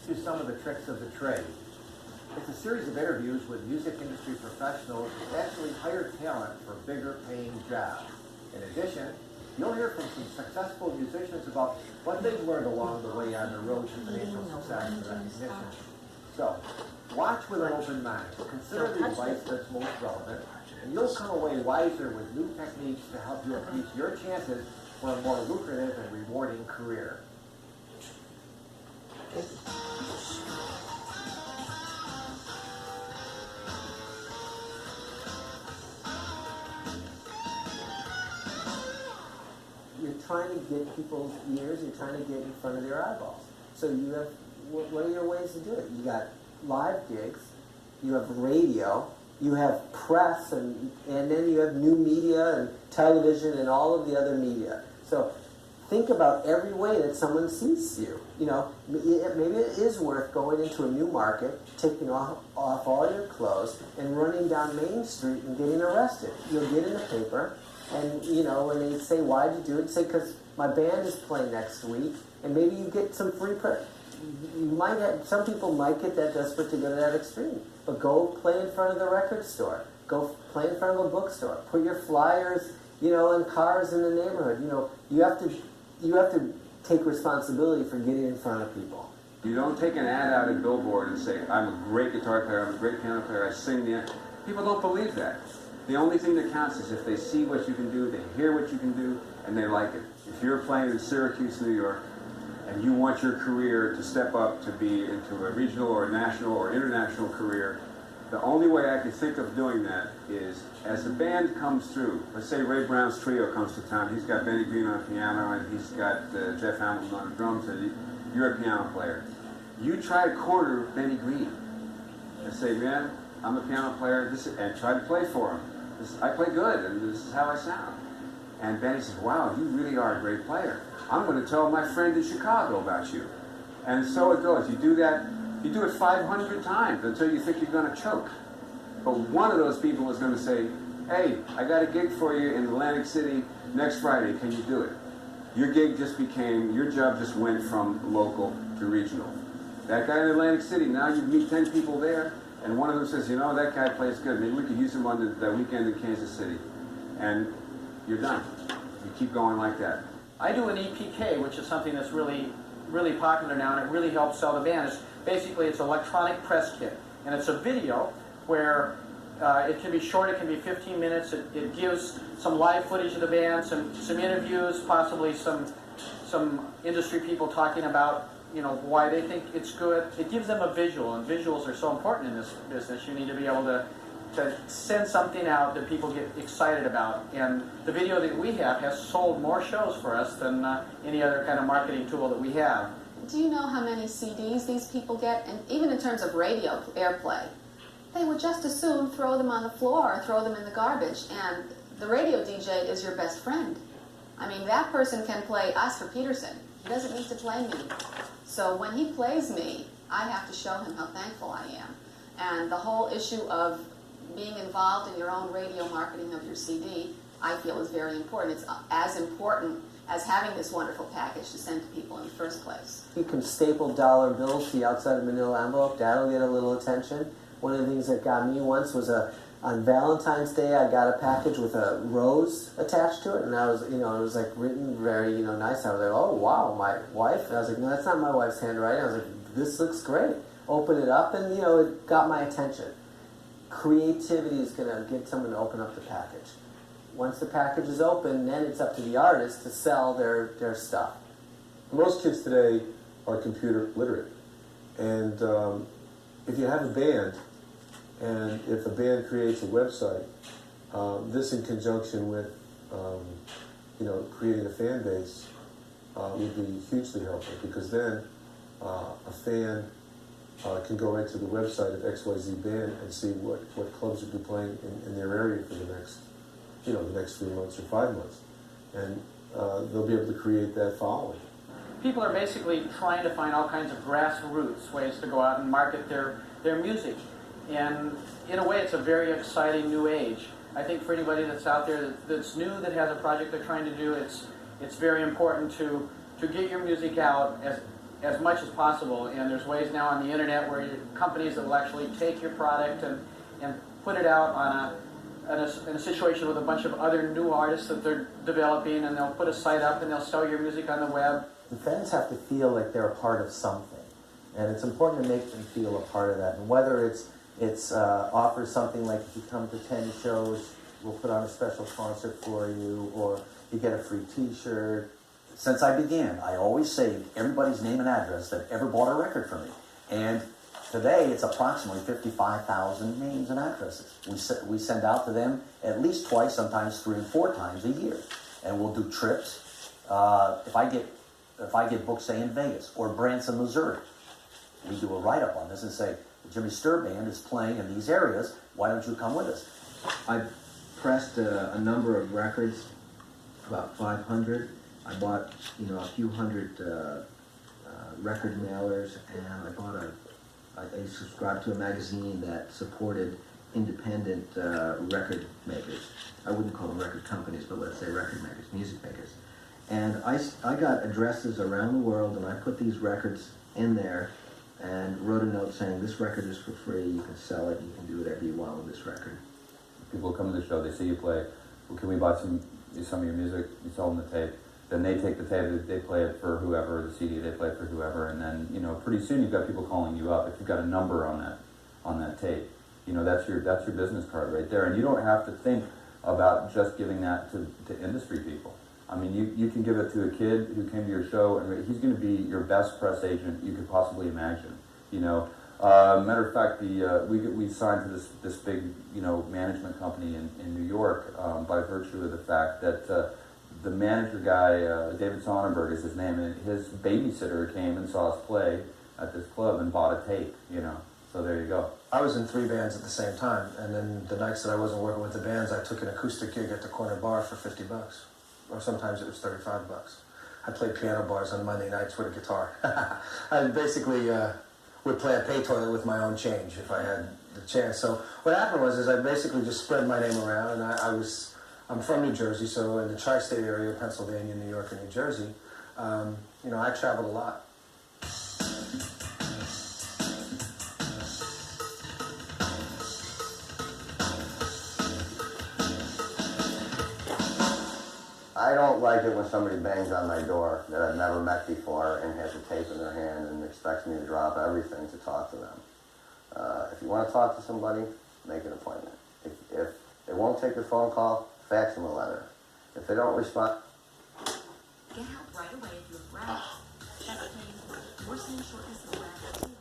to some of the tricks of the trade. It's a series of interviews with music industry professionals who actually hire talent for bigger paying jobs. In addition, you'll hear from some successful musicians about what they've learned along the way on the road to financial success and recognition. So, watch with an open mind. Consider the advice that's most relevant, and you'll come away wiser with new techniques to help you increase your chances for a more lucrative and rewarding career. You're trying to get people's ears, you're trying to get in front of their eyeballs. So you have, what are your ways to do it? You got live gigs, you have radio, you have press, and then you have new media and television and all of the other media. So think about every way that someone sees you. You know, maybe it is worth going into a new market, taking off all your clothes, and running down Main Street and getting arrested. You'll get in the paper, and, you know, when they say, why'd you do it? You say, because my band is playing next week, and maybe you get some free press. You might have, some people might get that desperate to go to that extreme, but go play in front of the record store. Go play in front of a bookstore. Put your flyers, you know, in cars in the neighborhood. You know, you have to take responsibility for getting in front of people. You don't take an ad out at Billboard and say, I'm a great guitar player, I'm a great piano player, I sing the... People don't believe that. The only thing that counts is if they see what you can do, they hear what you can do, and they like it. If you're playing in Syracuse, New York, and you want your career to step up to be into a regional or a national or international career, the only way I can think of doing that is as the band comes through. Let's say Ray Brown's trio comes to town. He's got Benny Green on piano, and he's got Jeff Hamilton on the drums, and you're a piano player. You try to corner Benny Green and say, man, I'm a piano player, and try to play for him. I play good, and this is how I sound. And Benny says, wow, you really are a great player. I'm going to tell my friend in Chicago about you. And so it goes. You do that, you do it 500 times until you think you're going to choke. But one of those people is going to say, hey, I got a gig for you in Atlantic City next Friday. Can you do it? Your gig just became, your job just went from local to regional. That guy in Atlantic City, now you meet 10 people there, and one of them says, you know, that guy plays good. Maybe we could use him on that weekend in Kansas City. And you're done. You keep going like that. I do an EPK, which is something that's really, really popular now, and it really helps sell the band. Basically, it's an electronic press kit, and it's a video where it can be short, it can be 15 minutes. It gives some live footage of the band, some interviews, possibly some industry people talking about, you know, why they think it's good. It gives them a visual, and visuals are so important in this business. You need to be able to send something out that people get excited about. And the video that we have has sold more shows for us than any other kind of marketing tool that we have. Do you know how many CDs these people get? And even in terms of radio airplay, they would just as soon throw them on the floor or throw them in the garbage. And the radio DJ is your best friend. I mean, that person can play Oscar Peterson. He doesn't need to play me. So when he plays me, I have to show him how thankful I am. And the whole issue of being involved in your own radio marketing of your CD, I feel is very important. It's as important as having this wonderful package to send to people in the first place. You can staple dollar bills to the outside of a manila envelope. That'll get a little attention. One of the things that got me once was on Valentine's Day, I got a package with a rose attached to it, and I was, you know, it was like written very, you know, nice. I was like, oh wow, my wife. And I was like, no, that's not my wife's handwriting. I was like, this looks great. Open it up, and you know, it got my attention. Creativity is going to get someone to open up the package. Once the package is open, then it's up to the artist to sell their stuff. Most kids today are computer literate. And if you have a band, and if a band creates a website, this in conjunction with you know, creating a fan base would be hugely helpful, because then a fan can go right to the website of XYZ band and see what clubs would be playing in their area for the next, you know, the next 3 months or 5 months. And they'll be able to create that following. People are basically trying to find all kinds of grassroots ways to go out and market their music. And in a way, it's a very exciting new age. I think for anybody that's out there that's new, that has a project they're trying to do, it's very important to get your music out as much as possible. And there's ways now on the internet where companies that will actually take your product and put it out on in a situation with a bunch of other new artists that they're developing, and they'll put a site up and they'll sell your music on the web. The fans have to feel like they're a part of something, and it's important to make them feel a part of that. And whether it's offers something like if you come to 10 shows, we'll put on a special concert for you, or you get a free T-shirt. Since I began, I always saved everybody's name and address that ever bought a record from me. And today, it's approximately 55,000 names and addresses. We send out to them at least twice, sometimes 3 and 4 times a year. And we'll do trips. If I get booked, say, in Vegas or Branson, Missouri, we do a write-up on this and say, the Jimmy Sturr Band is playing in these areas. Why don't you come with us? I pressed a number of records, about 500. I bought, a few hundred record mailers, and I subscribed to a magazine that supported independent record makers. I wouldn't call them record companies, but let's say record makers, music makers. And I got addresses around the world, and I put these records in there and wrote a note saying, this record is for free, you can sell it, you can do whatever you want with this record. People come to the show, they see you play, well, can we buy some of your music? You sell them the tape. Then they take the tape, they play it for whoever, the CD, they play it for whoever, and then, pretty soon you've got people calling you up. If you've got a number on that tape, that's your business card right there. And you don't have to think about just giving that to industry people. I mean, you can give it to a kid who came to your show, and he's going to be your best press agent you could possibly imagine. Matter of fact, we signed to this big management company in New York by virtue of the fact that the manager guy, David Sonnenberg is his name, and his babysitter came and saw us play at this club and bought a tape. So there you go. I was in 3 bands at the same time, and then the nights that I wasn't working with the bands, I took an acoustic gig at the corner bar for $50, or sometimes it was $35. I played piano bars on Monday nights with a guitar. I basically would play a pay toilet with my own change if I had the chance. So what happened was I basically just spread my name around, and I'm from New Jersey, so in the tri-state area, Pennsylvania, New York, and New Jersey, I traveled a lot. I don't like it when somebody bangs on my door that I've never met before and has a tape in their hand and expects me to drop everything to talk to them. If you want to talk to somebody, make an appointment. If they won't take your phone call, fax them a letter. If they don't respond, get help right away if you have rash, chest pain, worsening shortness of breath,